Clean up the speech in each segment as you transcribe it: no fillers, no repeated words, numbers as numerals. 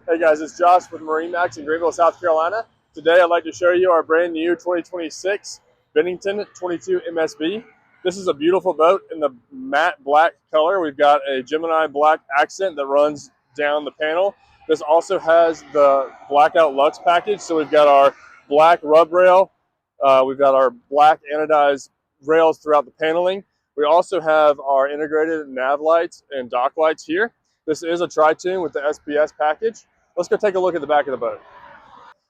Hey guys, it's Josh with MarineMax in Greenville, South Carolina. Today I'd like to show you our brand new 2026 Bennington 22 MSB. This is a beautiful boat in the matte black color. We've got a Gemini black accent that runs down the panel. This also has the Blackout Luxe Package. So we've got our black rub rail. We've got our black anodized rails throughout the paneling. We also have our integrated nav lights and dock lights here. This is a tritoon with the SPS package. Let's go take a look at the back of the boat.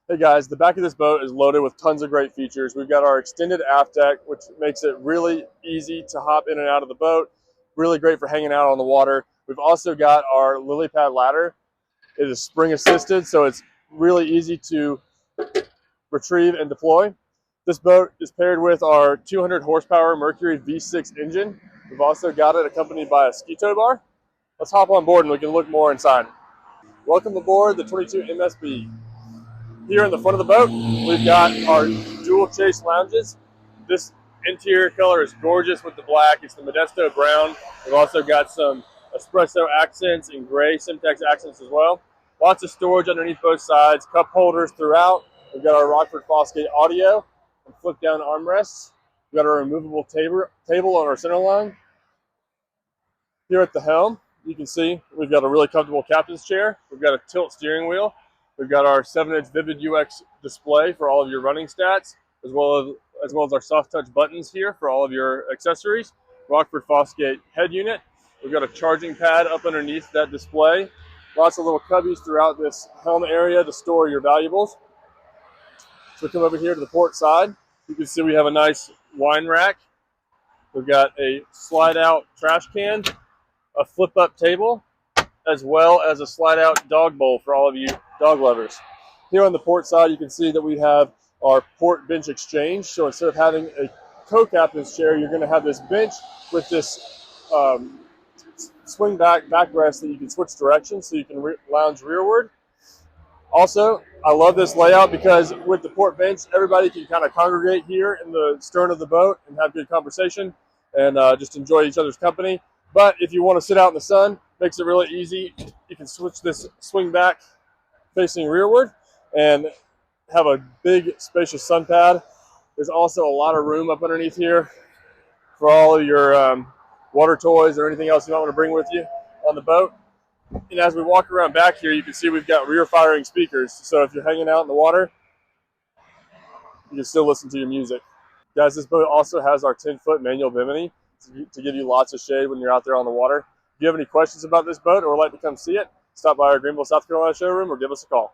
Hey guys, the back of this boat is loaded with tons of great features. We've got our extended aft deck, which makes it really easy to hop in and out of the boat. Really great for hanging out on the water. We've also got our lily pad ladder. It is spring assisted, so it's really easy to retrieve and deploy. This boat is paired with our 200 horsepower Mercury V6 engine. We've also got it accompanied by a ski tow bar. Let's hop on board and we can look more inside. Welcome aboard the 22 MSB. Here in the front of the boat, we've got our dual chase lounges. This interior color is gorgeous with the black. It's the Monesto Brown. We've also got some espresso accents and gray Simtex accents as well. Lots of storage underneath both sides, cup holders throughout. We've got our Rockford Fosgate audio and flip down armrests. We've got our removable table on our center line. Here at the helm, you can see we've got a really comfortable captain's chair. We've got a tilt steering wheel. We've got our 7-inch Vivid UX display for all of your running stats, as well as our soft touch buttons here for all of your accessories. Rockford Fosgate head unit. We've got a charging pad up underneath that display. Lots of little cubbies throughout this helm area to store your valuables. So we come over here to the port side. You can see we have a nice wine rack. We've got a slide out trash can, a flip up table, as well as a slide out dog bowl for all of you dog lovers. Here on the port side, you can see that we have our port bench exchange. So instead of having a co-captain's chair, you're going to have this bench with this swing backrest that you can switch directions so you can lounge rearward. Also, I love this layout because with the port bench, everybody can kind of congregate here in the stern of the boat and have good conversation and just enjoy each other's company. But if you want to sit out in the sun, makes it really easy. You can switch this swing back facing rearward and have a big spacious sun pad. There's also a lot of room up underneath here for all of your water toys or anything else you might want to bring with you on the boat. And as we walk around back here, you can see we've got rear firing speakers. So if you're hanging out in the water, you can still listen to your music. Guys, this boat also has our 10-foot manual bimini to give you lots of shade when you're out there on the water. If you have any questions about this boat or would like to come see it, stop by our Greenville, South Carolina showroom or give us a call.